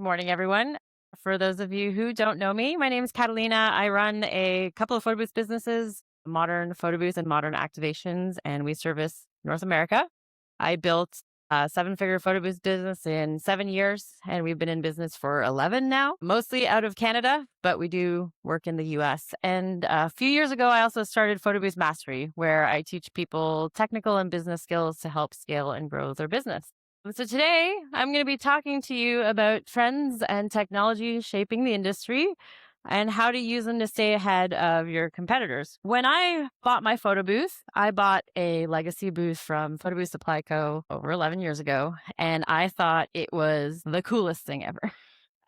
morning, everyone. For those of you who don't know me, my name is Catalina. I run a couple of photo booth businesses, Modern Photo Booth and Modern Activations, and we service North America. I built a seven-figure photo booth business in 7 years, and we've been in business for 11 now, mostly out of Canada, but we do work in the US. And a few years ago, I also started Photo Booth Mastery, where I teach people technical and business skills to help scale and grow their business. So today, I'm going to be talking to you about trends and technology shaping the industry and how to use them to stay ahead of your competitors. When I bought my photo booth, I bought a legacy booth from Photo Booth Supply Co. over 11 years ago, and I thought it was the coolest thing ever.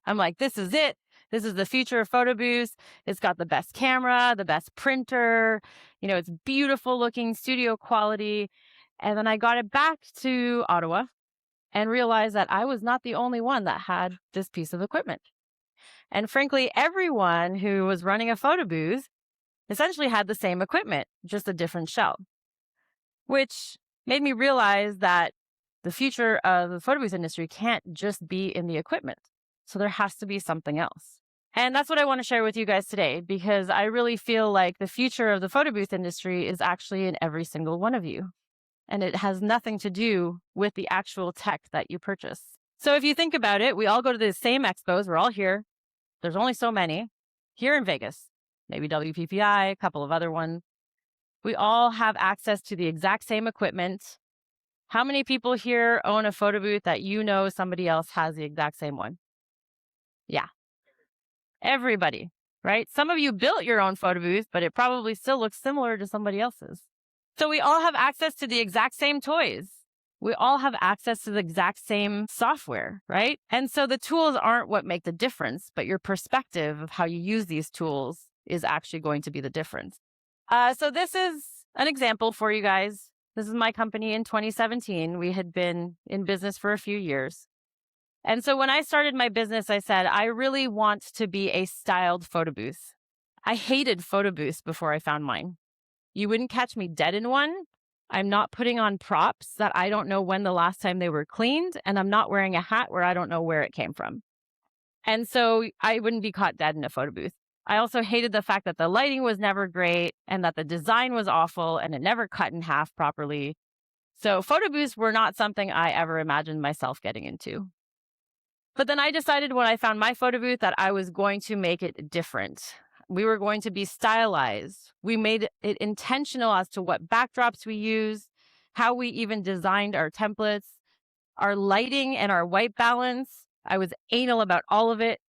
I'm like, this is it. This is the future of photo booths. It's got the best camera, the best printer. It's beautiful looking studio quality. And then I got it back to Ottawa and realized that I was not the only one that had this piece of equipment. And frankly, everyone who was running a photo booth essentially had the same equipment, just a different shell, which made me realize that the future of the photo booth industry can't just be in the equipment. So there has to be something else. And that's what I want to share with you guys today, because I really feel like the future of the photo booth industry is actually in every single one of you. And it has nothing to do with the actual tech that you purchase. So if you think about it, we all go to the same expos. We're all here. There's only so many here in Vegas, maybe WPPI, a couple of other ones. We all have access to the exact same equipment. How many people here own a photo booth that somebody else has the exact same one? Yeah, everybody, right? Some of you built your own photo booth, but it probably still looks similar to somebody else's. So we all have access to the exact same toys. We all have access to the exact same software, right? And so the tools aren't what make the difference, but your perspective of how you use these tools is actually going to be the difference. So this is an example for you guys. This is my company in 2017. We had been in business for a few years. And so when I started my business, I said, I really want to be a styled photo booth. I hated photo booths before I found mine. You wouldn't catch me dead in one. I'm not putting on props that I don't know when the last time they were cleaned, and I'm not wearing a hat where I don't know where it came from. And so I wouldn't be caught dead in a photo booth. I also hated the fact that the lighting was never great and that the design was awful and it never cut in half properly. So photo booths were not something I ever imagined myself getting into. But then I decided when I found my photo booth that I was going to make it different. We were going to be stylized. We made it intentional as to what backdrops we use, how we even designed our templates, our lighting and our white balance. I was anal about all of it.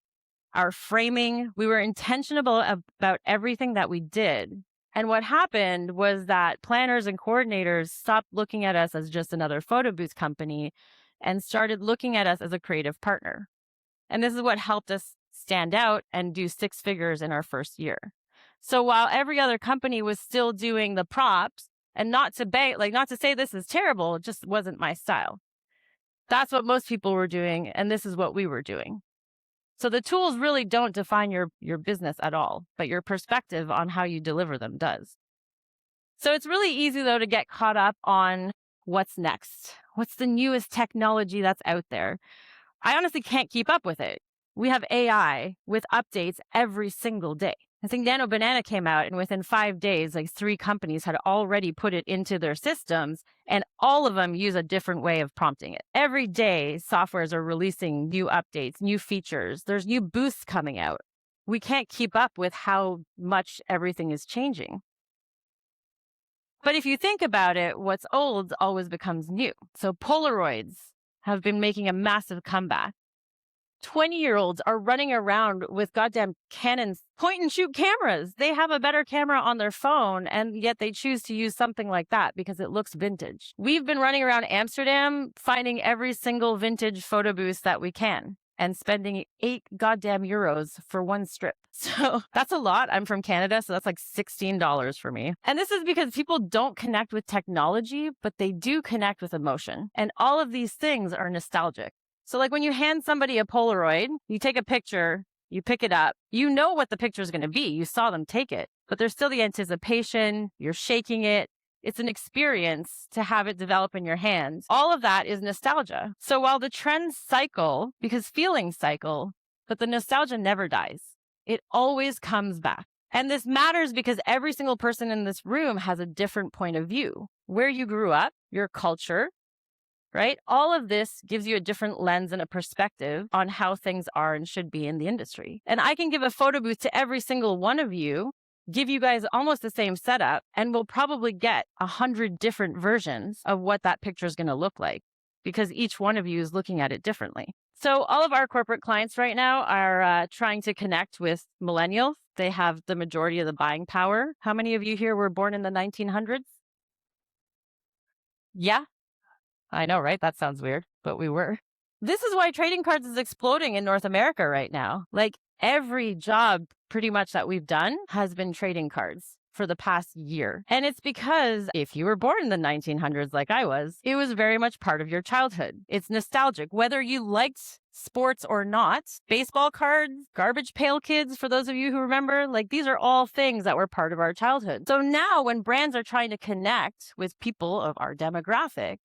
Our framing, we were intentional about everything that we did. And what happened was that planners and coordinators stopped looking at us as just another photo booth company and started looking at us as a creative partner. And this is what helped us stand out and do 6 figures in our first year. So while every other company was still doing the props, and not to say this is terrible, it just wasn't my style. That's what most people were doing, and this is what we were doing. So the tools really don't define your business at all, but your perspective on how you deliver them does. So it's really easy, though, to get caught up on what's next. What's the newest technology that's out there? I honestly can't keep up with it. We have AI with updates every single day. I think Nano Banana came out, and within 5 days, 3 companies had already put it into their systems, and all of them use a different way of prompting it. Every day, softwares are releasing new updates, new features. There's new boosts coming out. We can't keep up with how much everything is changing. But if you think about it, what's old always becomes new. So Polaroids have been making a massive comeback. 20-year-olds are running around with goddamn Canon's point-and-shoot cameras. They have a better camera on their phone, and yet they choose to use something like that because it looks vintage. We've been running around Amsterdam finding every single vintage photo booth that we can and spending 8 goddamn euros for one strip. So that's a lot. I'm from Canada, so that's like $16 for me. And this is because people don't connect with technology, but they do connect with emotion. And all of these things are nostalgic. So when you hand somebody a Polaroid, you take a picture, you pick it up, you know what the picture is going to be. You saw them take it, but there's still the anticipation. You're shaking it. It's an experience to have it develop in your hands. All of that is nostalgia. So while the trends cycle, because feelings cycle, but the nostalgia never dies. It always comes back. And this matters because every single person in this room has a different point of view. Where you grew up, your culture, right? All of this gives you a different lens and a perspective on how things are and should be in the industry. And I can give a photo booth to every single one of you, give you guys almost the same setup, and we'll probably get 100 different versions of what that picture is going to look like because each one of you is looking at it differently. So all of our corporate clients right now are trying to connect with millennials. They have the majority of the buying power. How many of you here were born in the 1900s? Yeah, I know, right? That sounds weird, but we were. This is why trading cards is exploding in North America right now. Like every job pretty much that we've done has been trading cards for the past year. And it's because if you were born in the 1900s like I was, it was very much part of your childhood. It's nostalgic. Whether you liked sports or not, baseball cards, garbage pail kids, for those of you who remember, like these are all things that were part of our childhood. So now when brands are trying to connect with people of our demographic,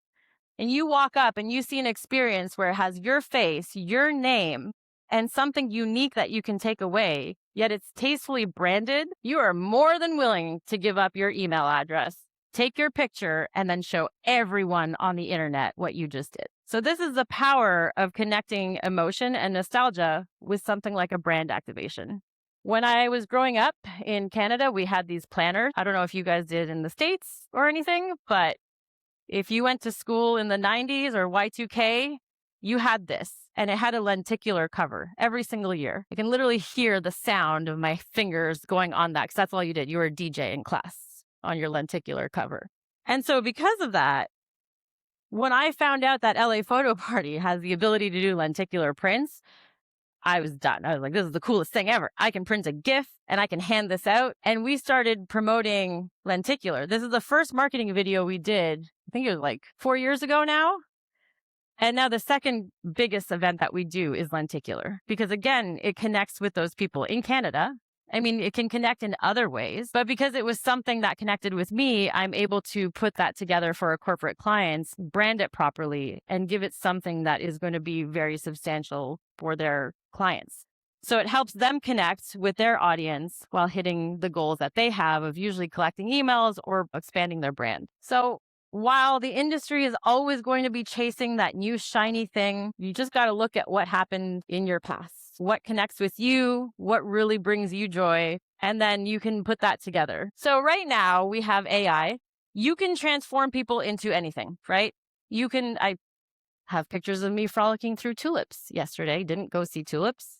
and you walk up and you see an experience where it has your face, your name, and something unique that you can take away, yet it's tastefully branded, you are more than willing to give up your email address, take your picture, and then show everyone on the internet what you just did. So this is the power of connecting emotion and nostalgia with something like a brand activation. When I was growing up in Canada, we had these planners. I don't know if you guys did in the States or anything, but if you went to school in the 90s or Y2K, you had this, and it had a lenticular cover every single year. I can literally hear the sound of my fingers going on that because that's all you did. You were a DJ in class on your lenticular cover. And so because of that, when I found out that LA Photo Party has the ability to do lenticular prints, I was done. I was like, this is the coolest thing ever. I can print a GIF and I can hand this out. And we started promoting lenticular. This is the first marketing video we did. I think it was like 4 years ago now. And now the second biggest event that we do is lenticular because again, it connects with those people in Canada. I mean, it can connect in other ways, but because it was something that connected with me, I'm able to put that together for our corporate clients, brand it properly, and give it something that is going to be very substantial for their clients. So it helps them connect with their audience while hitting the goals that they have of usually collecting emails or expanding their brand. So while the industry is always going to be chasing that new shiny thing, you just got to look at what happened in your past. What connects with you, what really brings you joy, and then you can put that together. So right now we have AI. You can transform people into anything, right? I have pictures of me frolicking through tulips yesterday. Didn't go see tulips.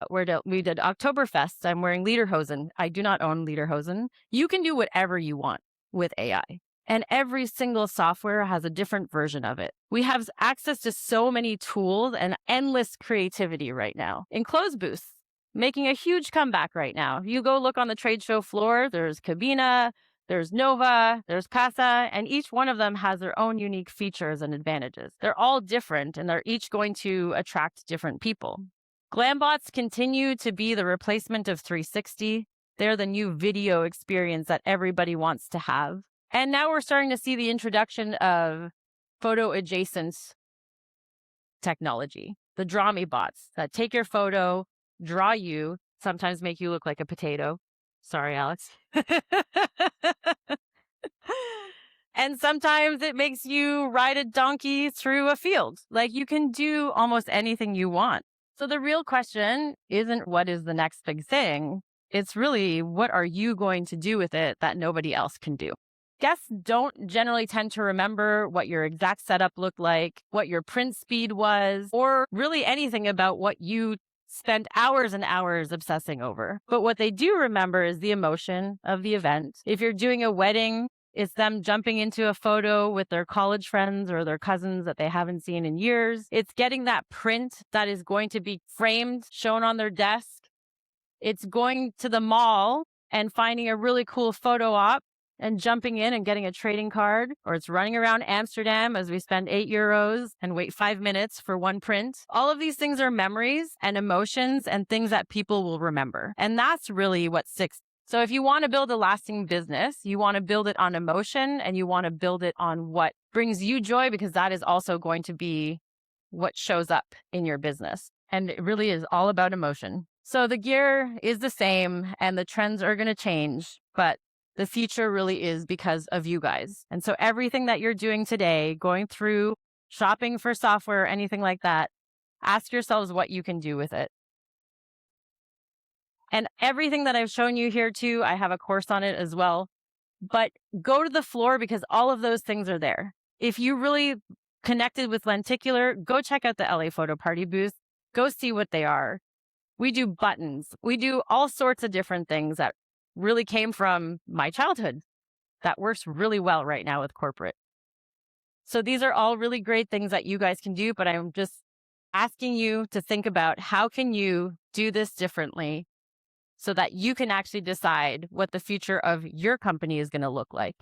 We did Oktoberfest. I'm wearing lederhosen. I do not own lederhosen. You can do whatever you want with AI. And every single software has a different version of it. We have access to so many tools and endless creativity right now. Enclosed booths, making a huge comeback right now. You go look on the trade show floor, there's Cabina, there's Nova, there's Casa, and each one of them has their own unique features and advantages. They're all different, and they're each going to attract different people. Glambots continue to be the replacement of 360. They're the new video experience that everybody wants to have. And now we're starting to see the introduction of photo adjacent technology, the draw me bots that take your photo, draw you, sometimes make you look like a potato. Sorry, Alex. And sometimes it makes you ride a donkey through a field. Like you can do almost anything you want. So the real question isn't what is the next big thing? It's really what are you going to do with it that nobody else can do? Guests don't generally tend to remember what your exact setup looked like, what your print speed was, or really anything about what you spent hours and hours obsessing over. But what they do remember is the emotion of the event. If you're doing a wedding, it's them jumping into a photo with their college friends or their cousins that they haven't seen in years. It's getting that print that is going to be framed, shown on their desk. It's going to the mall and finding a really cool photo op and jumping in and getting a trading card, or it's running around Amsterdam as we spend €8 and wait 5 minutes for one print. All of these things are memories and emotions and things that people will remember. And that's really what sticks So if you want to build a lasting business, you want to build it on emotion and you want to build it on what brings you joy, because that is also going to be what shows up in your business. And it really is all about emotion. So the gear is the same and the trends are going to change, but the future really is because of you guys. And so everything that you're doing today, going through shopping for software, anything like that, ask yourselves what you can do with it. And everything that I've shown you here too, I have a course on it as well. But go to the floor because all of those things are there. If you really connected with lenticular, go check out the LA Photo Party booth. Go see what they are. We do buttons. We do all sorts of different things that really came from my childhood that works really well right now with corporate. So these are all really great things that you guys can do, but I'm just asking you to think about how can you do this differently so that you can actually decide what the future of your company is going to look like.